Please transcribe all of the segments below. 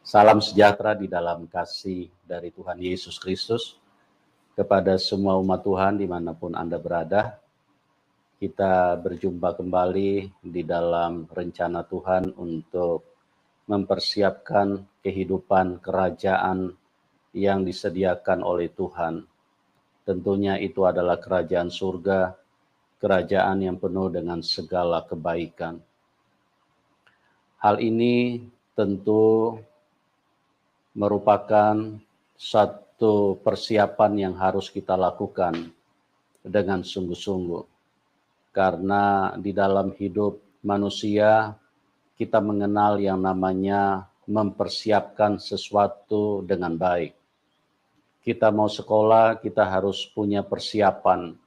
Salam sejahtera di dalam kasih dari Tuhan Yesus Kristus kepada semua umat Tuhan dimanapun Anda berada. Kita berjumpa kembali di dalam rencana Tuhan untuk mempersiapkan kehidupan kerajaan yang disediakan oleh Tuhan. Tentunya itu adalah kerajaan surga, kerajaan yang penuh dengan segala kebaikan. Hal ini tentu merupakan satu persiapan yang harus kita lakukan dengan sungguh-sungguh. Karena di dalam hidup manusia, kita mengenal yang namanya mempersiapkan sesuatu dengan baik. Kita mau sekolah, kita harus punya persiapan.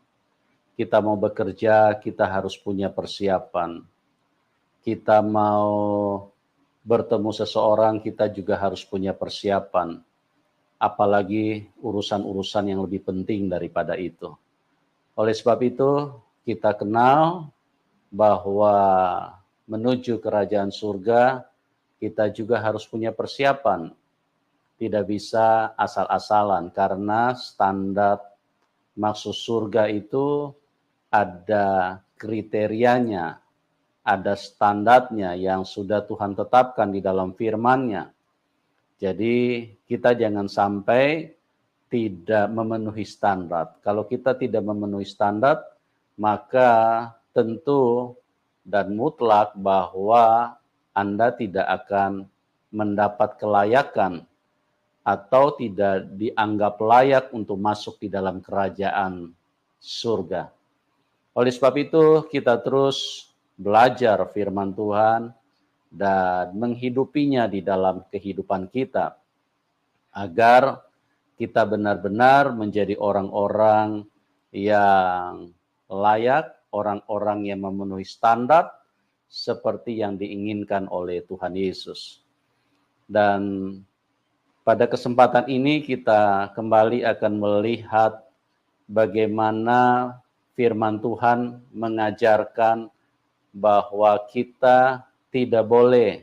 Kita mau bekerja, kita harus punya persiapan. Kita mau bertemu seseorang, kita juga harus punya persiapan. Apalagi urusan-urusan yang lebih penting daripada itu. Oleh sebab itu, kita kenal bahwa menuju kerajaan surga, kita juga harus punya persiapan. Tidak bisa asal-asalan, karena standar maksud surga itu ada kriterianya, ada standarnya yang sudah Tuhan tetapkan di dalam firman-Nya. Jadi kita jangan sampai tidak memenuhi standar. Kalau kita tidak memenuhi standar, maka tentu dan mutlak bahwa Anda tidak akan mendapat kelayakan atau tidak dianggap layak untuk masuk di dalam kerajaan surga. Oleh sebab itu, kita terus belajar firman Tuhan dan menghidupinya di dalam kehidupan kita, agar kita benar-benar menjadi orang-orang yang layak, orang-orang yang memenuhi standar seperti yang diinginkan oleh Tuhan Yesus. Dan pada kesempatan ini kita kembali akan melihat bagaimana firman Tuhan mengajarkan bahwa kita tidak boleh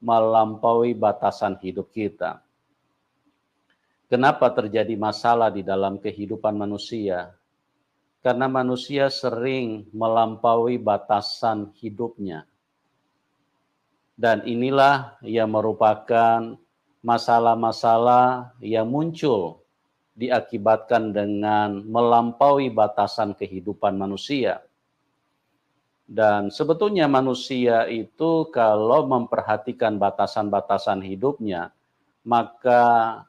melampaui batasan hidup kita. Kenapa terjadi masalah di dalam kehidupan manusia? Karena manusia sering melampaui batasan hidupnya. Dan inilah yang merupakan masalah-masalah yang muncul diakibatkan dengan melampaui batasan kehidupan manusia. Dan sebetulnya manusia itu kalau memperhatikan batasan-batasan hidupnya, maka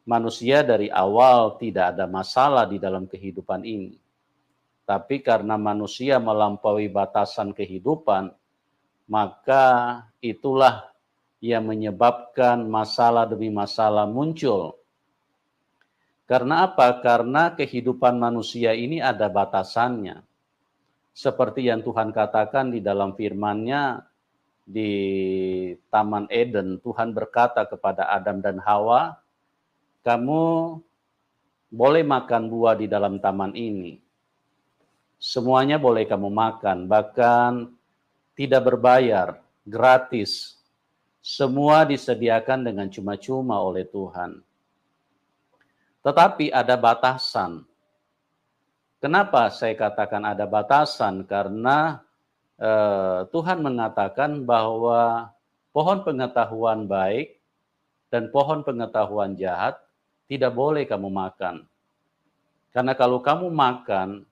manusia dari awal tidak ada masalah di dalam kehidupan ini. Tapi karena manusia melampaui batasan kehidupan, maka itulah yang menyebabkan masalah demi masalah muncul. Karena apa? Karena kehidupan manusia ini ada batasannya. Seperti yang Tuhan katakan di dalam firman-Nya di Taman Eden, Tuhan berkata kepada Adam dan Hawa, kamu boleh makan buah di dalam taman ini. Semuanya boleh kamu makan, bahkan tidak berbayar, gratis. Semua disediakan dengan cuma-cuma oleh Tuhan. Tetapi ada batasan. Kenapa saya katakan ada batasan? Karena Tuhan mengatakan bahwa pohon pengetahuan baik dan pohon pengetahuan jahat tidak boleh kamu makan. Karena kalau kamu makan,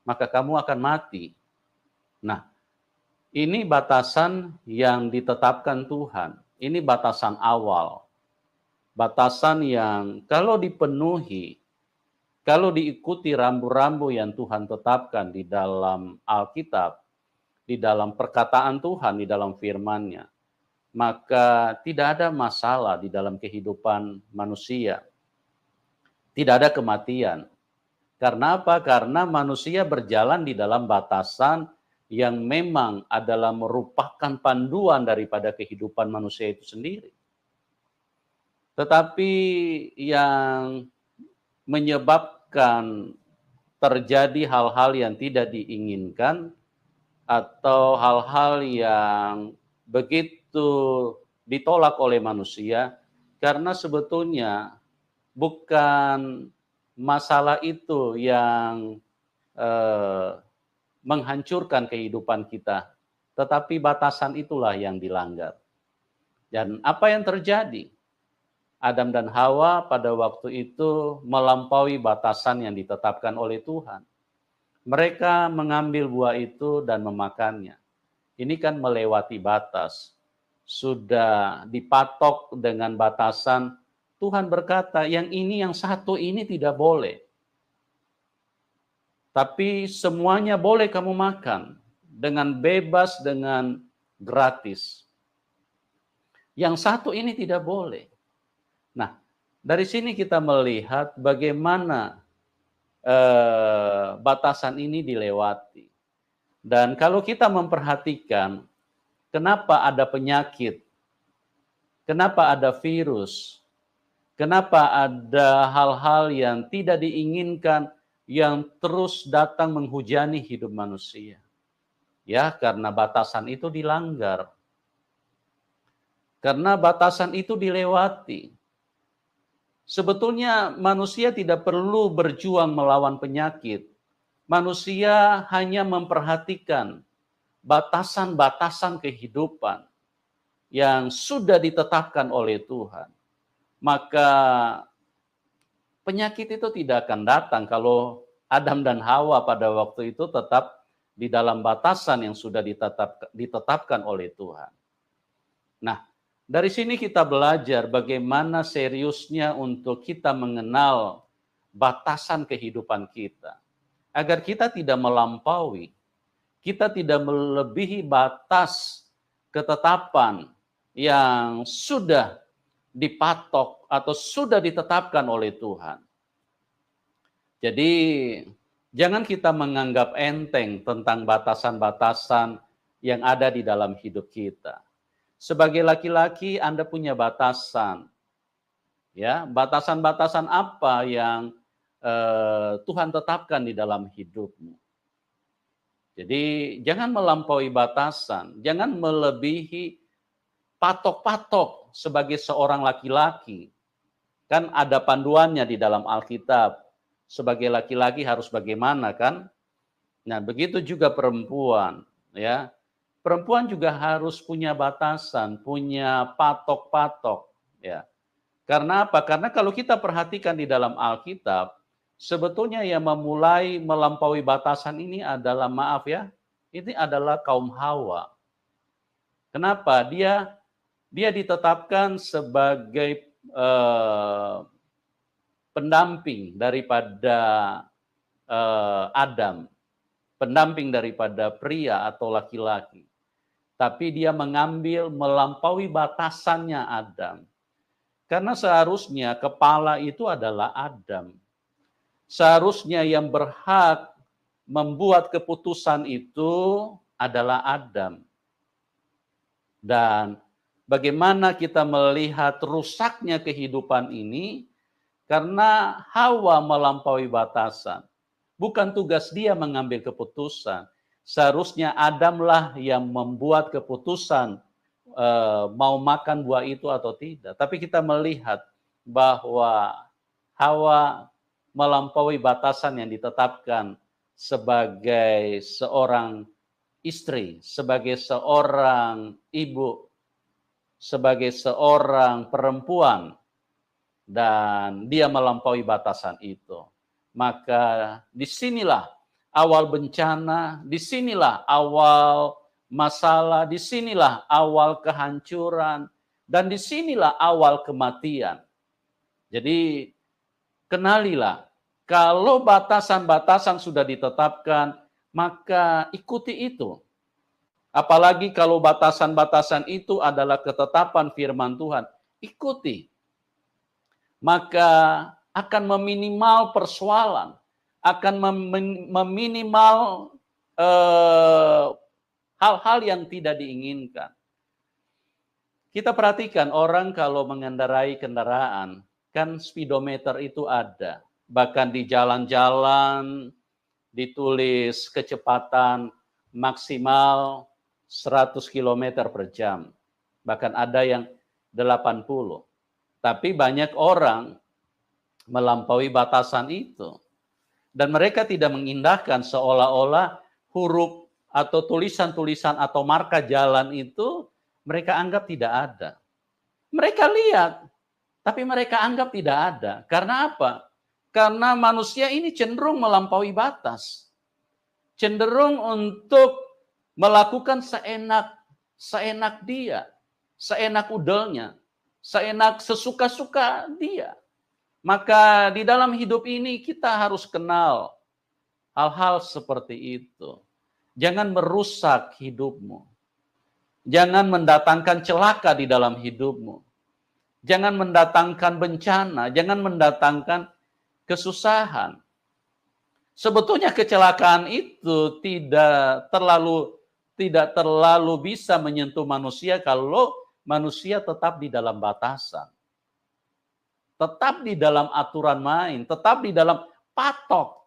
maka kamu akan mati. Nah, ini batasan yang ditetapkan Tuhan. Ini batasan awal. Batasan yang kalau dipenuhi, kalau diikuti rambu-rambu yang Tuhan tetapkan di dalam Alkitab, di dalam perkataan Tuhan, di dalam firman-Nya, maka tidak ada masalah di dalam kehidupan manusia. Tidak ada kematian. Karena apa? Karena manusia berjalan di dalam batasan yang memang adalah merupakan panduan daripada kehidupan manusia itu sendiri. Tetapi yang menyebabkan terjadi hal-hal yang tidak diinginkan atau hal-hal yang begitu ditolak oleh manusia, karena sebetulnya bukan masalah itu yang menghancurkan kehidupan kita, tetapi batasan itulah yang dilanggar. Dan apa yang terjadi? Adam dan Hawa pada waktu itu melampaui batasan yang ditetapkan oleh Tuhan. Mereka mengambil buah itu dan memakannya. Ini kan melewati batas. Sudah dipatok dengan batasan. Tuhan berkata, yang satu ini tidak boleh. Tapi semuanya boleh kamu makan. Dengan bebas, dengan gratis. Yang satu ini tidak boleh. Nah, dari sini kita melihat bagaimana batasan ini dilewati. Dan kalau kita memperhatikan, kenapa ada penyakit, kenapa ada virus, kenapa ada hal-hal yang tidak diinginkan yang terus datang menghujani hidup manusia. Ya, karena batasan itu dilanggar. Karena batasan itu dilewati. Sebetulnya manusia tidak perlu berjuang melawan penyakit. Manusia hanya memperhatikan batasan-batasan kehidupan yang sudah ditetapkan oleh Tuhan. Maka penyakit itu tidak akan datang kalau Adam dan Hawa pada waktu itu tetap di dalam batasan yang sudah ditetapkan oleh Tuhan. Nah, dari sini kita belajar bagaimana seriusnya untuk kita mengenal batasan kehidupan kita. Agar kita tidak melampaui, kita tidak melebihi batas ketetapan yang sudah dipatok atau sudah ditetapkan oleh Tuhan. Jadi, jangan kita menganggap enteng tentang batasan-batasan yang ada di dalam hidup kita. Sebagai laki-laki Anda punya batasan. Ya, batasan-batasan apa yang Tuhan tetapkan di dalam hidupmu. Jadi jangan melampaui batasan, jangan melebihi patok-patok sebagai seorang laki-laki. Kan ada panduannya di dalam Alkitab. Sebagai laki-laki harus bagaimana kan? Nah, begitu juga perempuan, ya. Perempuan juga harus punya batasan, punya patok-patok, ya. Karena apa? Karena kalau kita perhatikan di dalam Alkitab, sebetulnya yang memulai melampaui batasan ini adalah, maaf ya, ini adalah kaum Hawa. Kenapa? Dia ditetapkan sebagai pendamping daripada Adam, pendamping daripada pria atau laki-laki. Tapi dia mengambil melampaui batasannya Adam. Karena seharusnya kepala itu adalah Adam. Seharusnya yang berhak membuat keputusan itu adalah Adam. Dan bagaimana kita melihat rusaknya kehidupan ini karena Hawa melampaui batasan. Bukan tugas dia mengambil keputusan. Seharusnya Adamlah yang membuat keputusan mau makan buah itu atau tidak. Tapi kita melihat bahwa Hawa melampaui batasan yang ditetapkan sebagai seorang istri, sebagai seorang ibu, sebagai seorang perempuan, dan dia melampaui batasan itu. Maka disinilah awal bencana, disinilah awal masalah, disinilah awal kehancuran, dan disinilah awal kematian. Jadi kenalilah, kalau batasan-batasan sudah ditetapkan, maka ikuti itu. Apalagi kalau batasan-batasan itu adalah ketetapan firman Tuhan, ikuti. Maka akan meminimal persoalan, akan meminimal hal-hal yang tidak diinginkan. Kita perhatikan orang kalau mengendarai kendaraan, kan speedometer itu ada. Bahkan di jalan-jalan ditulis kecepatan maksimal 100 km per jam. Bahkan ada yang 80. Tapi banyak orang melampaui batasan itu. Dan mereka tidak mengindahkan, seolah-olah huruf atau tulisan-tulisan atau marka jalan itu mereka anggap tidak ada. Mereka lihat, tapi mereka anggap tidak ada. Karena apa? Karena manusia ini cenderung melampaui batas. Cenderung untuk melakukan seenak dia, seenak udelnya, seenak sesuka-suka dia. Maka di dalam hidup ini kita harus kenal hal-hal seperti itu. Jangan merusak hidupmu. Jangan mendatangkan celaka di dalam hidupmu. Jangan mendatangkan bencana, jangan mendatangkan kesusahan. Sebetulnya kecelakaan itu tidak terlalu bisa menyentuh manusia kalau manusia tetap di dalam batasan. Tetap di dalam aturan main, tetap di dalam patok.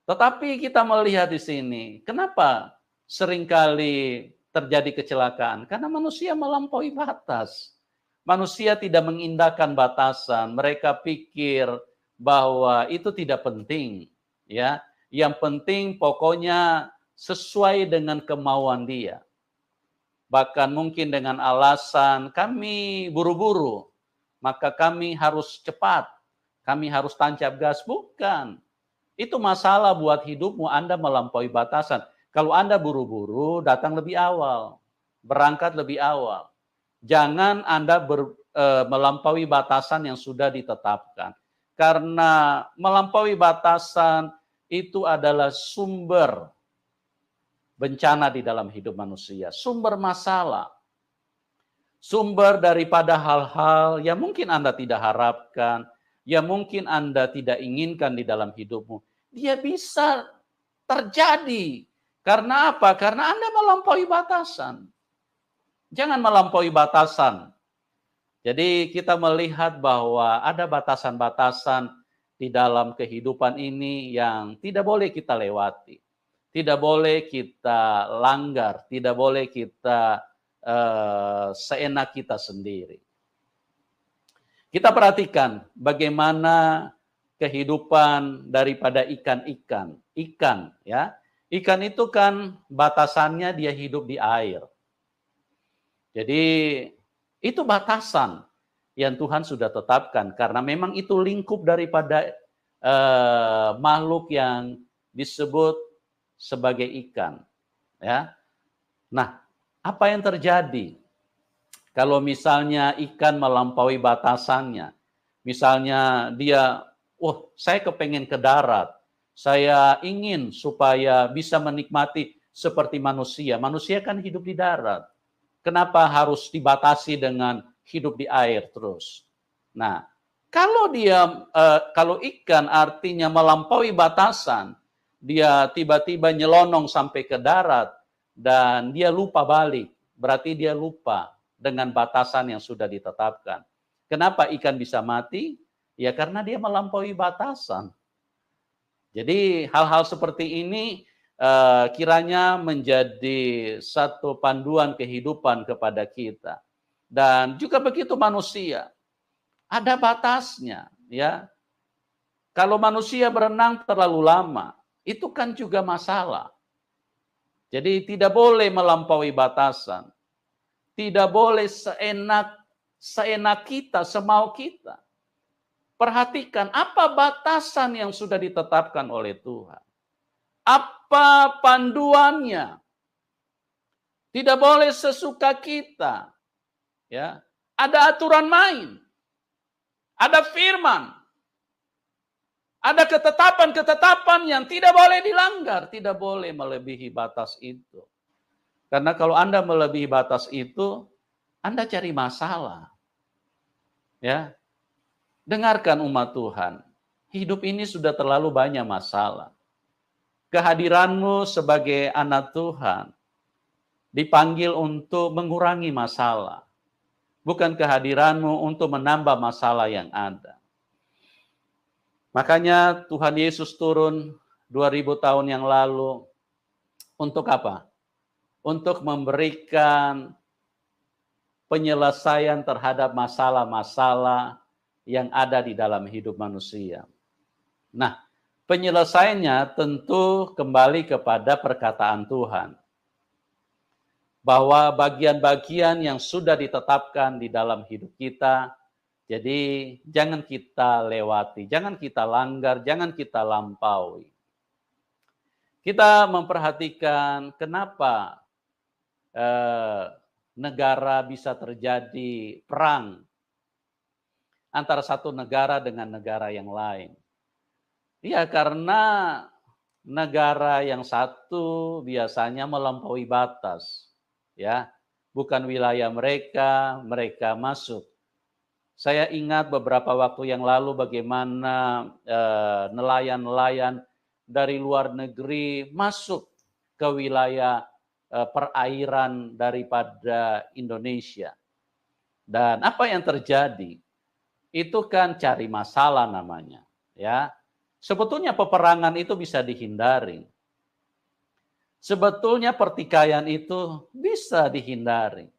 Tetapi kita melihat di sini, kenapa seringkali terjadi kecelakaan? Karena manusia melampaui batas. Manusia tidak mengindahkan batasan. Mereka pikir bahwa itu tidak penting, ya. Yang penting pokoknya sesuai dengan kemauan dia. Bahkan mungkin dengan alasan kami buru-buru, maka kami harus cepat, kami harus tancap gas. Bukan. Itu masalah buat hidupmu, Anda melampaui batasan. Kalau Anda buru-buru, datang lebih awal, berangkat lebih awal. Jangan Anda melampaui batasan yang sudah ditetapkan. Karena melampaui batasan itu adalah sumber bencana di dalam hidup manusia, sumber masalah. Sumber daripada hal-hal yang mungkin Anda tidak harapkan, yang mungkin Anda tidak inginkan di dalam hidupmu. Dia bisa terjadi. Karena apa? Karena Anda melampaui batasan. Jangan melampaui batasan. Jadi kita melihat bahwa ada batasan-batasan di dalam kehidupan ini yang tidak boleh kita lewati. Tidak boleh kita langgar, tidak boleh kita seenak kita sendiri. Kita perhatikan bagaimana kehidupan daripada ikan-ikan. Ikan, ya. Ikan itu kan batasannya dia hidup di air. Jadi itu batasan yang Tuhan sudah tetapkan karena memang itu lingkup daripada makhluk yang disebut sebagai ikan, ya. Nah, apa yang terjadi kalau misalnya ikan melampaui batasannya? Misalnya dia, saya kepengen ke darat, saya ingin supaya bisa menikmati seperti manusia. Manusia kan hidup di darat. Kenapa harus dibatasi dengan hidup di air terus? Nah, kalau ikan artinya melampaui batasan, dia tiba-tiba nyelonong sampai ke darat, dan dia lupa balik, berarti dia lupa dengan batasan yang sudah ditetapkan. Kenapa ikan bisa mati? Ya karena dia melampaui batasan. Jadi hal-hal seperti ini kiranya menjadi satu panduan kehidupan kepada kita. Dan juga begitu manusia, ada batasnya, ya. Kalau manusia berenang terlalu lama, itu kan juga masalah. Jadi tidak boleh melampaui batasan. Tidak boleh seenak kita, semau kita. Perhatikan apa batasan yang sudah ditetapkan oleh Tuhan. Apa panduannya? Tidak boleh sesuka kita. Ya, ada aturan main. Ada firman. Ada ketetapan-ketetapan yang tidak boleh dilanggar, tidak boleh melebihi batas itu. Karena kalau Anda melebihi batas itu, Anda cari masalah. Ya. Dengarkan umat Tuhan. Hidup ini sudah terlalu banyak masalah. Kehadiranmu sebagai anak Tuhan dipanggil untuk mengurangi masalah. Bukan kehadiranmu untuk menambah masalah yang ada. Makanya Tuhan Yesus turun 2000 tahun yang lalu untuk apa? Untuk memberikan penyelesaian terhadap masalah-masalah yang ada di dalam hidup manusia. Nah, penyelesaiannya tentu kembali kepada perkataan Tuhan. Bahwa bagian-bagian yang sudah ditetapkan di dalam hidup kita, jadi jangan kita lewati, jangan kita langgar, jangan kita lampaui. Kita memperhatikan kenapa negara bisa terjadi perang antara satu negara dengan negara yang lain. Ya, karena negara yang satu biasanya melampaui batas, ya, bukan wilayah mereka, mereka masuk. Saya ingat beberapa waktu yang lalu bagaimana nelayan-nelayan dari luar negeri masuk ke wilayah perairan daripada Indonesia. Dan apa yang terjadi? Itu kan cari masalah namanya, ya. Sebetulnya peperangan itu bisa dihindari. Sebetulnya pertikaian itu bisa dihindari.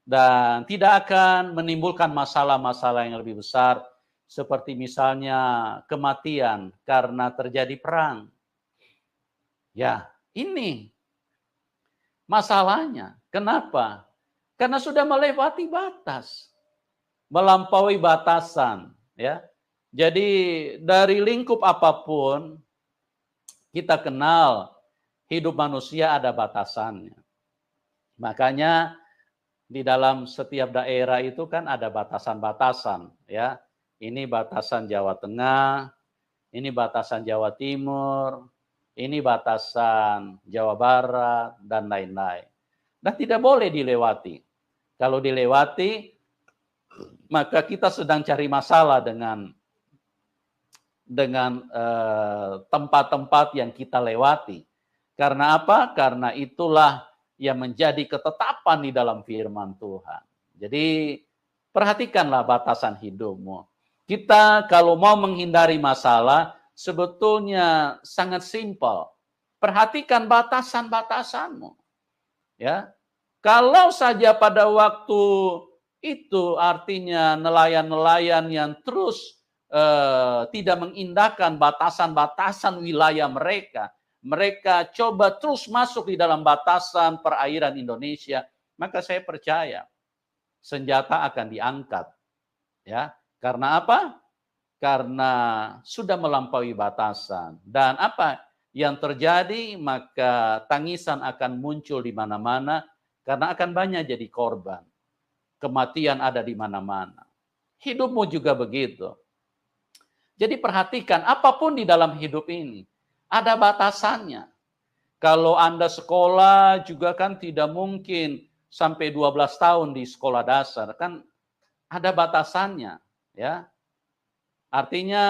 Dan tidak akan menimbulkan masalah-masalah yang lebih besar, seperti misalnya kematian karena terjadi perang. Ya, ini masalahnya. Kenapa? Karena sudah melewati batas. Melampaui batasan, ya. Jadi dari lingkup apapun kita kenal hidup manusia ada batasannya. Makanya di dalam setiap daerah itu kan ada batasan-batasan, ya. Ini batasan Jawa Tengah, ini batasan Jawa Timur, ini batasan Jawa Barat dan lain-lain. Dan tidak boleh dilewati. Kalau dilewati, maka kita sedang cari masalah dengan tempat-tempat yang kita lewati. Karena apa? Karena itulah yang menjadi ketetapan di dalam firman Tuhan. Jadi perhatikanlah batasan hidupmu. Kita kalau mau menghindari masalah sebetulnya sangat simpel. Perhatikan batasan-batasanmu. Ya. Kalau saja pada waktu itu artinya nelayan-nelayan yang terus tidak mengindahkan batasan-batasan wilayah mereka. Mereka coba terus masuk di dalam batasan perairan Indonesia, maka saya percaya senjata akan diangkat. Ya, karena apa? Karena sudah melampaui batasan. Dan apa yang terjadi? Maka tangisan akan muncul di mana-mana karena akan banyak jadi korban. Kematian ada di mana-mana. Hidupmu juga begitu. Jadi perhatikan, apapun di dalam hidup ini, ada batasannya. Kalau Anda sekolah juga kan tidak mungkin sampai 12 tahun di sekolah dasar. Kan ada batasannya. Ya. Artinya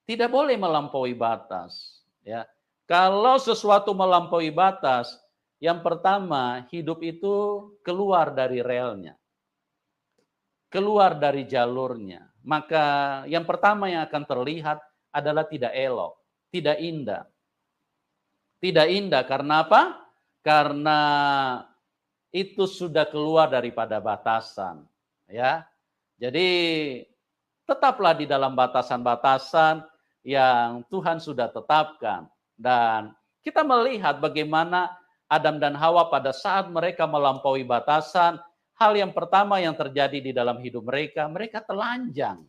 tidak boleh melampaui batas. Ya. Kalau sesuatu melampaui batas, yang pertama hidup itu keluar dari relnya. Keluar dari jalurnya. Maka yang pertama yang akan terlihat adalah tidak elok, tidak indah. Tidak indah karena apa? Karena itu sudah keluar daripada batasan, ya. Jadi tetaplah di dalam batasan-batasan yang Tuhan sudah tetapkan. Dan kita melihat bagaimana Adam dan Hawa pada saat mereka melampaui batasan, hal yang pertama yang terjadi di dalam hidup mereka, mereka telanjang.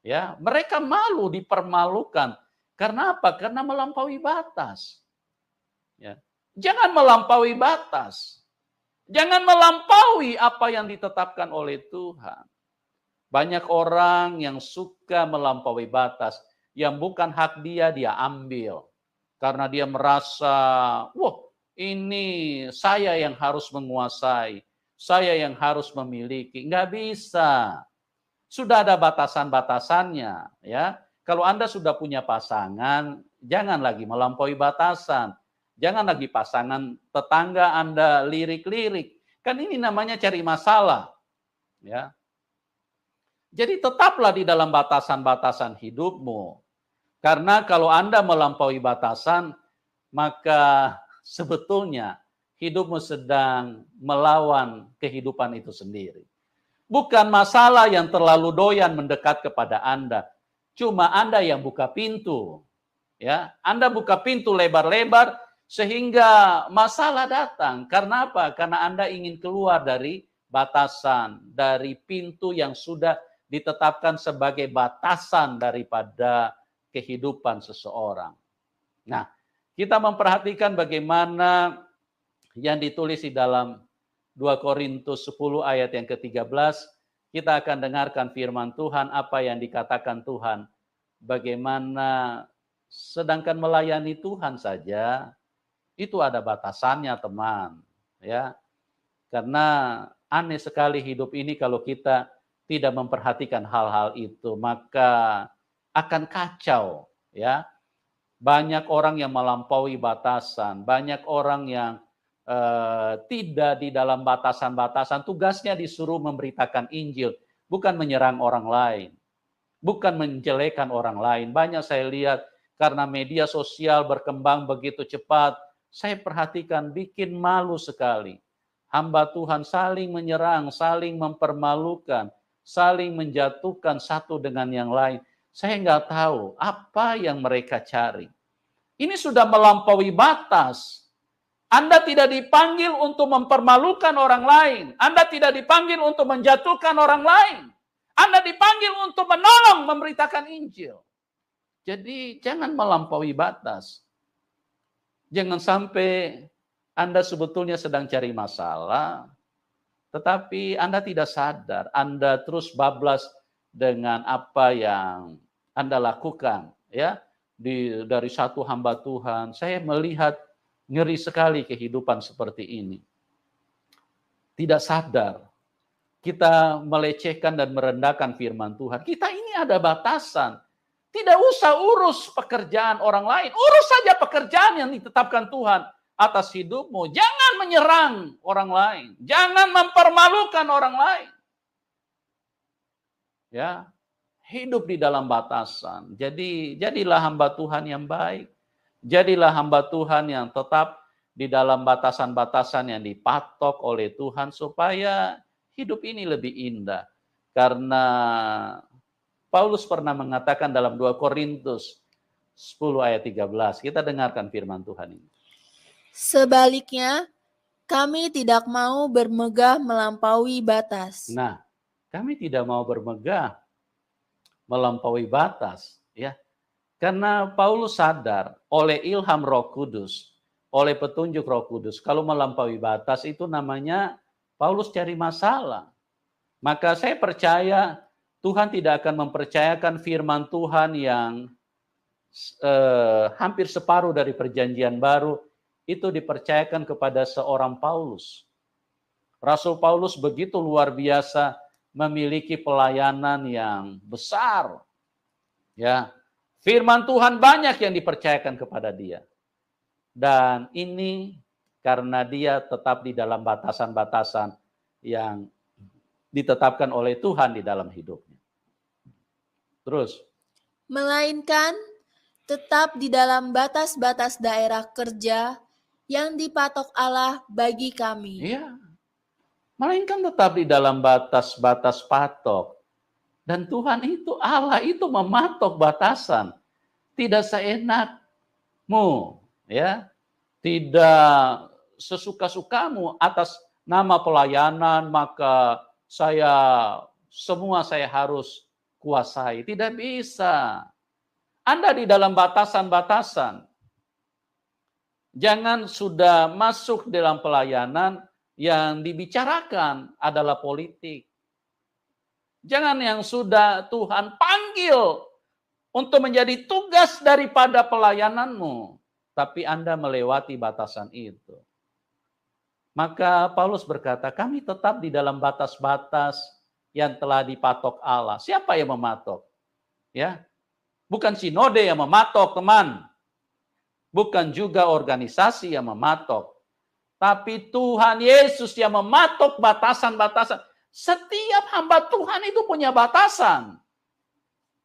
Ya, mereka malu, dipermalukan. Karena apa? Karena melampaui batas. Ya. Jangan melampaui batas. Jangan melampaui apa yang ditetapkan oleh Tuhan. Banyak orang yang suka melampaui batas, yang bukan hak dia, dia ambil. Karena dia merasa, wah, ini saya yang harus menguasai. Saya yang harus memiliki. Enggak bisa. Sudah ada batasan-batasannya. Ya. Kalau Anda sudah punya pasangan, jangan lagi melampaui batasan. Jangan lagi pasangan tetangga Anda lirik-lirik. Kan ini namanya cari masalah. Ya. Jadi tetaplah di dalam batasan-batasan hidupmu. Karena kalau Anda melampaui batasan, maka sebetulnya hidupmu sedang melawan kehidupan itu sendiri. Bukan masalah yang terlalu doyan mendekat kepada Anda. Cuma Anda yang buka pintu. Ya, Anda buka pintu lebar-lebar sehingga masalah datang. Karena apa? Karena Anda ingin keluar dari batasan, dari pintu yang sudah ditetapkan sebagai batasan daripada kehidupan seseorang. Nah, kita memperhatikan bagaimana yang ditulis di dalam 2 Korintus 10 ayat yang ke-13, kita akan dengarkan firman Tuhan, apa yang dikatakan Tuhan. Bagaimana sedangkan melayani Tuhan saja, itu ada batasannya, teman. Ya, karena aneh sekali hidup ini kalau kita tidak memperhatikan hal-hal itu, maka akan kacau. Ya, banyak orang yang melampaui batasan, banyak orang yang tidak di dalam batasan-batasan, tugasnya disuruh memberitakan Injil, bukan menyerang orang lain, bukan menjelekan orang lain. Banyak saya lihat karena media sosial berkembang begitu cepat, saya perhatikan bikin malu sekali. Hamba Tuhan saling menyerang, saling mempermalukan, saling menjatuhkan satu dengan yang lain. Saya nggak tahu apa yang mereka cari. Ini sudah melampaui batas. Anda tidak dipanggil untuk mempermalukan orang lain. Anda tidak dipanggil untuk menjatuhkan orang lain. Anda dipanggil untuk menolong memberitakan Injil. Jadi jangan melampaui batas. Jangan sampai Anda sebetulnya sedang cari masalah, tetapi Anda tidak sadar. Anda terus bablas dengan apa yang Anda lakukan. Ya, dari satu hamba Tuhan, saya melihat ngeri sekali kehidupan seperti ini. Tidak sadar. Kita melecehkan dan merendahkan firman Tuhan. Kita ini ada batasan. Tidak usah urus pekerjaan orang lain. Urus saja pekerjaan yang ditetapkan Tuhan atas hidupmu. Jangan menyerang orang lain. Jangan mempermalukan orang lain. Ya, hidup di dalam batasan. Jadi jadilah hamba Tuhan yang baik. Jadilah hamba Tuhan yang tetap di dalam batasan-batasan yang dipatok oleh Tuhan supaya hidup ini lebih indah. Karena Paulus pernah mengatakan dalam 2 Korintus 10 ayat 13. Kita dengarkan firman Tuhan ini. Sebaliknya, kami tidak mau bermegah melampaui batas. Nah, kami tidak mau bermegah melampaui batas, ya. Karena Paulus sadar oleh ilham Roh Kudus, oleh petunjuk Roh Kudus, kalau melampaui batas itu namanya Paulus cari masalah. Maka saya percaya Tuhan tidak akan mempercayakan firman Tuhan yang hampir separuh dari perjanjian baru itu dipercayakan kepada seorang Paulus. Rasul Paulus begitu luar biasa, memiliki pelayanan yang besar. Ya, firman Tuhan banyak yang dipercayakan kepada dia. Dan ini karena dia tetap di dalam batasan-batasan yang ditetapkan oleh Tuhan di dalam hidupnya. Terus. Melainkan tetap di dalam batas-batas daerah kerja yang dipatok Allah bagi kami. Iya. Melainkan tetap di dalam batas-batas patok. Dan Tuhan itu, Allah itu mematok batasan. Tidak seenakmu, ya. Tidak sesuka-sukamu atas nama pelayanan, maka semua saya harus kuasai. Tidak bisa. Anda di dalam batasan-batasan. Jangan sudah masuk dalam pelayanan yang dibicarakan adalah politik. Jangan yang sudah Tuhan panggil untuk menjadi tugas daripada pelayananmu, tapi Anda melewati batasan itu. Maka Paulus berkata, kami tetap di dalam batas-batas yang telah dipatok Allah. Siapa yang mematok? Ya, bukan sinode yang mematok, teman. Bukan juga organisasi yang mematok. Tapi Tuhan Yesus yang mematok batasan-batasan. Setiap hamba Tuhan itu punya batasan.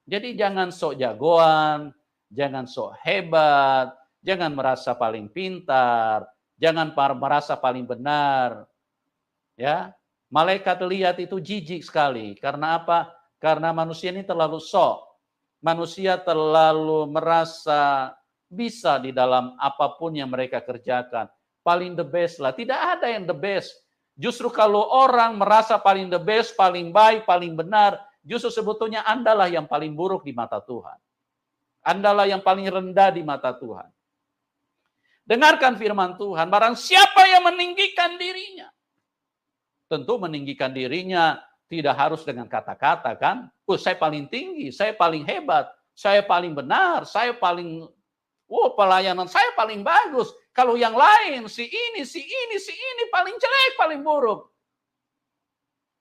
Jadi jangan sok jagoan, jangan sok hebat, jangan merasa paling pintar, Jangan merasa paling benar. Ya, malaikat lihat itu jijik sekali. Karena apa? Karena manusia ini terlalu sok. Manusia terlalu merasa bisa di dalam apapun yang mereka kerjakan. Paling the best lah. Tidak ada yang the best. Justru kalau orang merasa paling the best, paling baik, paling benar, justru sebetulnya Anda lah yang paling buruk di mata Tuhan. Anda lah yang paling rendah di mata Tuhan. Dengarkan firman Tuhan, barang siapa yang meninggikan dirinya. Tentu meninggikan dirinya tidak harus dengan kata-kata kan. Saya paling tinggi, saya paling hebat, saya paling benar, saya paling, pelayanan saya paling bagus. Kalau yang lain, si ini paling jelek, paling buruk.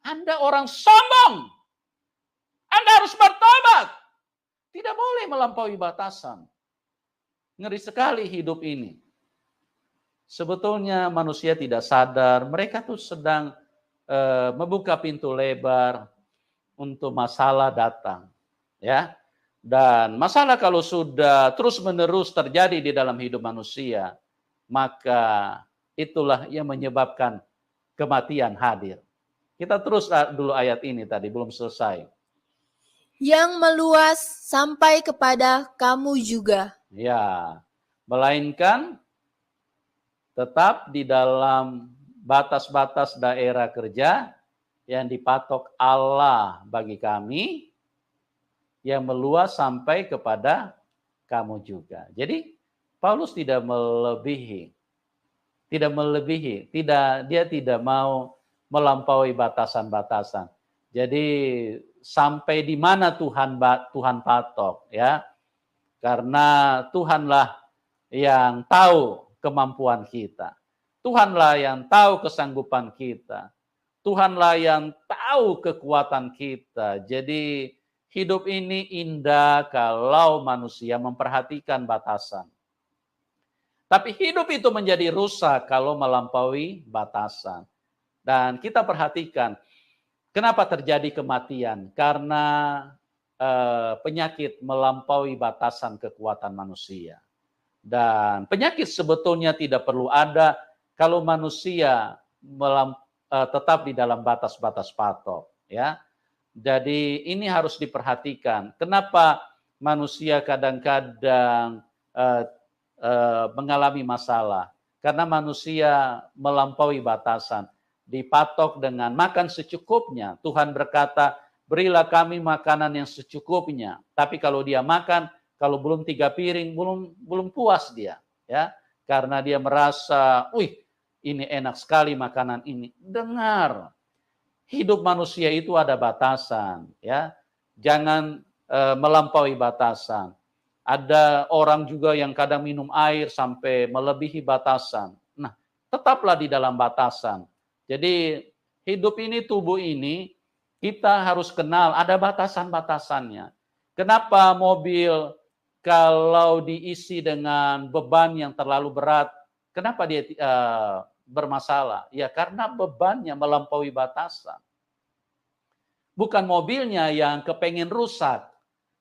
Anda orang sombong. Anda harus bertobat. Tidak boleh melampaui batasan. Ngeri sekali hidup ini. Sebetulnya manusia tidak sadar, mereka tuh sedang membuka pintu lebar untuk masalah datang, ya. Dan masalah kalau sudah terus-menerus terjadi di dalam hidup manusia, maka itulah yang menyebabkan kematian hadir. Kita terus dulu ayat ini tadi, belum selesai. Yang meluas sampai kepada kamu juga. Ya, melainkan tetap di dalam batas-batas daerah kerja yang dipatok Allah bagi kami, yang meluas sampai kepada kamu juga. Jadi Paulus tidak melebihi, dia tidak mau melampaui batasan-batasan. Jadi sampai di mana Tuhan patok, ya, karena Tuhanlah yang tahu kemampuan kita. Tuhanlah yang tahu kesanggupan kita. Tuhanlah yang tahu kekuatan kita. Jadi hidup ini indah kalau manusia memperhatikan batasan. Tapi hidup itu menjadi rusak kalau melampaui batasan. Dan kita perhatikan, kenapa terjadi kematian? Karena penyakit melampaui batasan kekuatan manusia. Dan penyakit sebetulnya tidak perlu ada kalau manusia tetap di dalam batas-batas patok, ya. Jadi ini harus diperhatikan. Kenapa manusia kadang-kadang mengalami masalah? Karena manusia melampaui batasan, dipatok dengan makan secukupnya. Tuhan berkata, berilah kami makanan yang secukupnya. Tapi kalau dia makan, kalau belum 3 piring, belum puas dia, ya, karena dia merasa, ini enak sekali makanan ini. Dengar, hidup manusia itu ada batasan, ya, jangan melampaui batasan. Ada orang juga yang kadang minum air sampai melebihi batasan. Nah, tetaplah di dalam batasan. Jadi hidup ini, tubuh ini, kita harus kenal ada batasan-batasannya. Kenapa mobil kalau diisi dengan beban yang terlalu berat, kenapa dia bermasalah? Ya karena bebannya melampaui batasan. Bukan mobilnya yang kepengen rusak,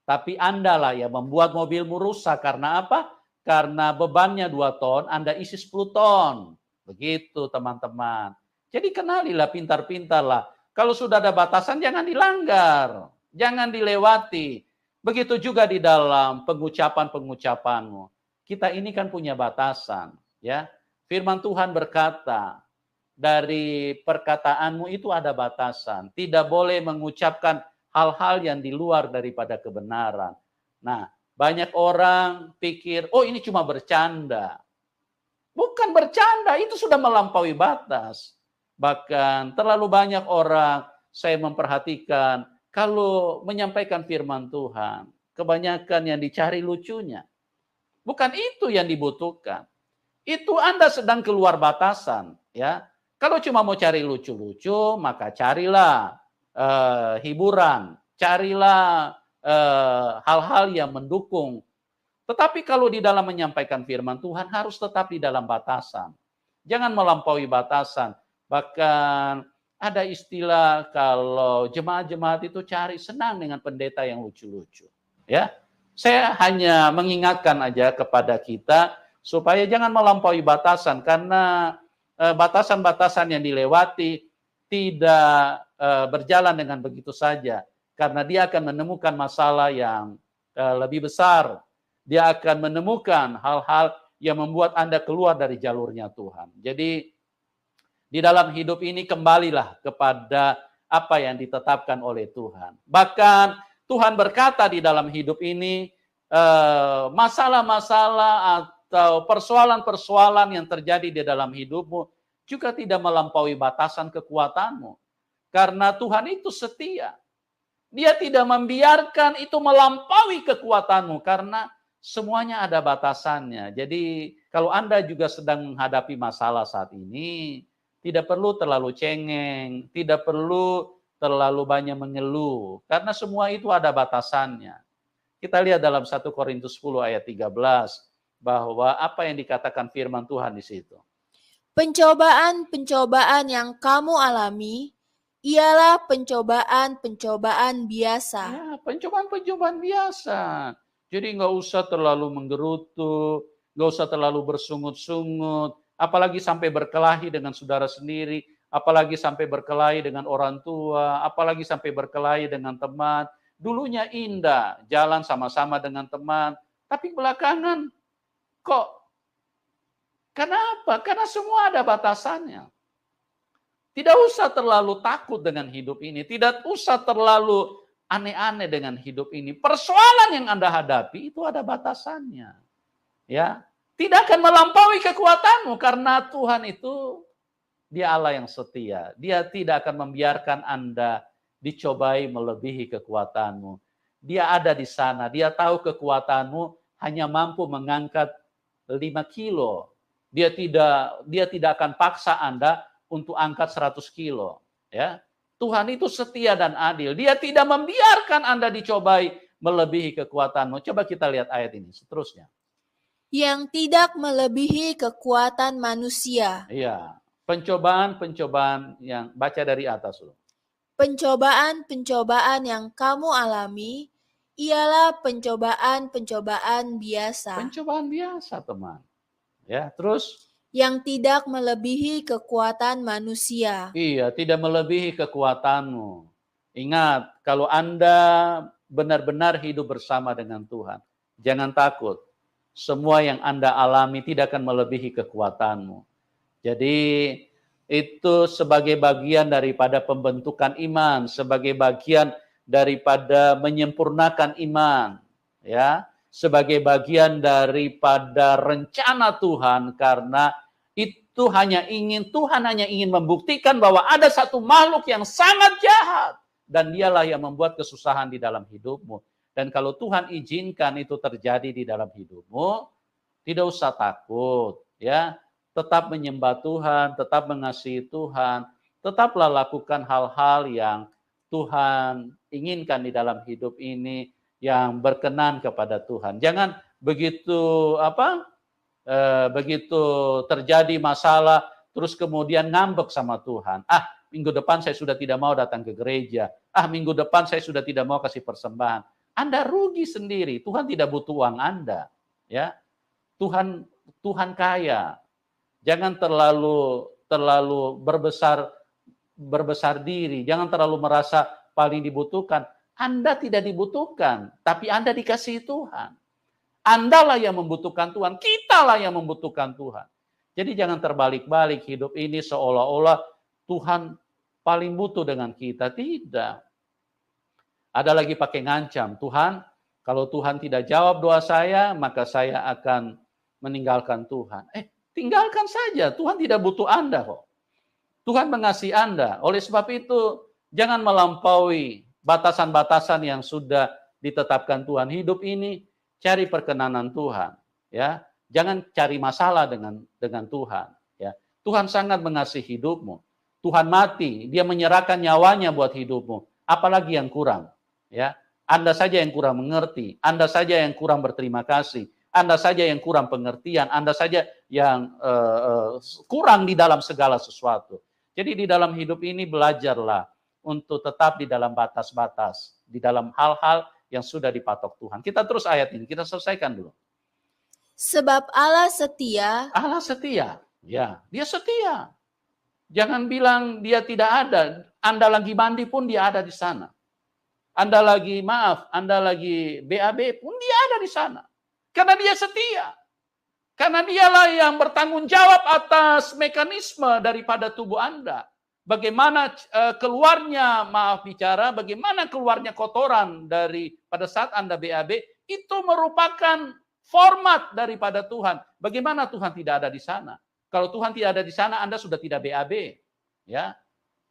tapi Anda lah yang membuat mobilmu rusak. Karena apa? Karena bebannya 2 ton, Anda isi 10 ton. Begitu teman-teman. Jadi kenalilah, pintar-pintarlah. Kalau sudah ada batasan jangan dilanggar, jangan dilewati. Begitu juga di dalam pengucapan-pengucapanmu. Kita ini kan punya batasan, ya. Firman Tuhan berkata, dari perkataanmu itu ada batasan. Tidak boleh mengucapkan hal-hal yang di luar daripada kebenaran. Nah, banyak orang pikir, ini cuma bercanda. Bukan bercanda, itu sudah melampaui batas. Bahkan terlalu banyak orang, saya memperhatikan, kalau menyampaikan firman Tuhan, kebanyakan yang dicari lucunya. Bukan itu yang dibutuhkan. Itu Anda sedang keluar batasan, ya. Kalau cuma mau cari lucu-lucu, maka carilah hiburan, carilah hal-hal yang mendukung. Tetapi kalau di dalam menyampaikan firman Tuhan harus tetap di dalam batasan. Jangan melampaui batasan. Bahkan ada istilah kalau jemaat-jemaat itu cari senang dengan pendeta yang lucu-lucu. Ya, saya hanya mengingatkan aja kepada kita supaya jangan melampaui batasan, karena batasan-batasan yang dilewati tidak berjalan dengan begitu saja, karena dia akan menemukan masalah yang lebih besar. Dia akan menemukan hal-hal yang membuat Anda keluar dari jalurnya Tuhan. Jadi di dalam hidup ini kembalilah kepada apa yang ditetapkan oleh Tuhan. Bahkan Tuhan berkata di dalam hidup ini, masalah-masalah atau persoalan-persoalan yang terjadi di dalam hidupmu juga tidak melampaui batasan kekuatanmu. Karena Tuhan itu setia. Dia tidak membiarkan itu melampaui kekuatanmu, karena semuanya ada batasannya. Jadi kalau Anda juga sedang menghadapi masalah saat ini, tidak perlu terlalu cengeng, tidak perlu terlalu banyak mengeluh, karena semua itu ada batasannya. Kita lihat dalam 1 Korintus 10 ayat 13, bahwa apa yang dikatakan firman Tuhan di situ. Pencobaan-pencobaan yang kamu alami ialah pencobaan-pencobaan biasa. Ya, pencobaan-pencobaan biasa. Jadi nggak usah terlalu menggerutu, nggak usah terlalu bersungut-sungut, apalagi sampai berkelahi dengan saudara sendiri, apalagi sampai berkelahi dengan orang tua, apalagi sampai berkelahi dengan teman. Dulunya indah, jalan sama-sama dengan teman, tapi belakangan kok, kenapa? Karena semua ada batasannya. Tidak usah terlalu takut dengan hidup ini, tidak usah terlalu aneh-aneh dengan hidup ini. Persoalan yang Anda hadapi itu ada batasannya. Ya, tidak akan melampaui kekuatanmu, karena Tuhan itu Dia Allah yang setia. Dia tidak akan membiarkan Anda dicobai melebihi kekuatanmu. Dia ada di sana, Dia tahu kekuatanmu hanya mampu mengangkat 5 kilo. Dia tidak akan paksa Anda untuk angkat 100 kilo. Ya, Tuhan itu setia dan adil. Dia tidak membiarkan Anda dicobai melebihi kekuatanmu. Coba kita lihat ayat ini seterusnya. Yang tidak melebihi kekuatan manusia. Iya, pencobaan-pencobaan yang baca dari atas dulu. Pencobaan-pencobaan yang kamu alami ialah pencobaan-pencobaan biasa. Pencobaan biasa, teman. Ya, terus? Yang tidak melebihi kekuatan manusia. Iya, tidak melebihi kekuatanmu. Ingat, kalau Anda benar-benar hidup bersama dengan Tuhan, jangan takut. Semua yang Anda alami tidak akan melebihi kekuatanmu. Jadi itu sebagai bagian daripada pembentukan iman, sebagai bagian daripada menyempurnakan iman, ya, sebagai bagian daripada rencana Tuhan, karena Tuhan hanya ingin membuktikan bahwa ada satu makhluk yang sangat jahat, dan dialah yang membuat kesusahan di dalam hidupmu. Dan kalau Tuhan izinkan itu terjadi di dalam hidupmu, tidak usah takut, ya. Tetap menyembah Tuhan, tetap mengasihi Tuhan, tetaplah lakukan hal-hal yang Tuhan inginkan di dalam hidup ini, yang berkenan kepada Tuhan. Jangan begitu begitu terjadi masalah, terus kemudian ngambek sama Tuhan. Minggu depan saya sudah tidak mau datang ke gereja. Minggu depan saya sudah tidak mau kasih persembahan. Anda rugi sendiri. Tuhan tidak butuh uang Anda. Ya, Tuhan kaya. Jangan terlalu berbesar diri. Jangan terlalu merasa paling dibutuhkan. Anda tidak dibutuhkan, tapi Anda dikasihi Tuhan. Andalah yang membutuhkan Tuhan, kitalah yang membutuhkan Tuhan. Jadi jangan terbalik-balik hidup ini seolah-olah Tuhan paling butuh dengan kita. Tidak. Ada lagi pakai ngancam, Tuhan, kalau Tuhan tidak jawab doa saya, maka saya akan meninggalkan Tuhan. Tinggalkan saja, Tuhan tidak butuh Anda kok. Tuhan mengasihi Anda. Oleh sebab itu, jangan melampaui batasan-batasan yang sudah ditetapkan Tuhan. Hidup ini cari perkenanan Tuhan, ya. Jangan cari masalah dengan Tuhan, ya. Tuhan sangat mengasihi hidupmu. Tuhan mati, Dia menyerahkan nyawanya buat hidupmu. Apalagi yang kurang, ya. Anda saja yang kurang mengerti, Anda saja yang kurang berterima kasih, Anda saja yang kurang pengertian, Anda saja yang kurang di dalam segala sesuatu. Jadi di dalam hidup ini belajarlah untuk tetap di dalam batas-batas, di dalam hal-hal yang sudah dipatok Tuhan. Kita terus ayat ini, kita selesaikan dulu. Sebab Allah setia, Allah setia. Ya, dia setia. Jangan bilang dia tidak ada. Anda lagi mandi pun dia ada di sana. Anda lagi Anda lagi BAB pun dia ada di sana. Karena dia setia. Karena dialah yang bertanggung jawab atas mekanisme daripada tubuh Anda. Bagaimana keluarnya, bagaimana keluarnya kotoran pada saat Anda BAB, itu merupakan format daripada Tuhan. Bagaimana Tuhan tidak ada di sana? Kalau Tuhan tidak ada di sana, Anda sudah tidak BAB. Ya.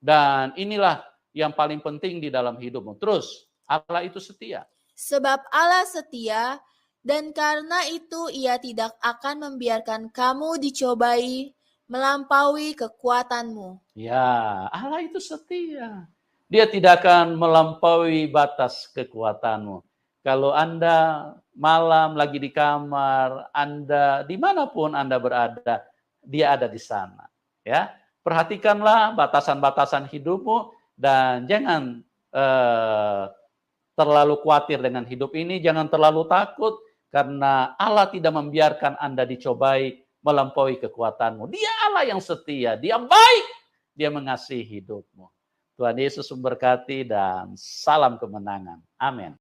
Dan inilah yang paling penting di dalam hidupmu. Terus, Allah itu setia. sebab Allah setia, dan karena itu Ia tidak akan membiarkan kamu dicobai melampaui kekuatanmu. Ya, Allah itu setia. Dia tidak akan melampaui batas kekuatanmu. Kalau Anda malam lagi di kamar, Anda dimanapun Anda berada, dia ada di sana. Ya, perhatikanlah batasan-batasan hidupmu dan jangan terlalu khawatir dengan hidup ini, jangan terlalu takut karena Allah tidak membiarkan Anda dicobai melampaui kekuatanmu. Dia Allah yang setia, dia baik, dia mengasihi hidupmu. Tuhan Yesus memberkati dan salam kemenangan. Amin.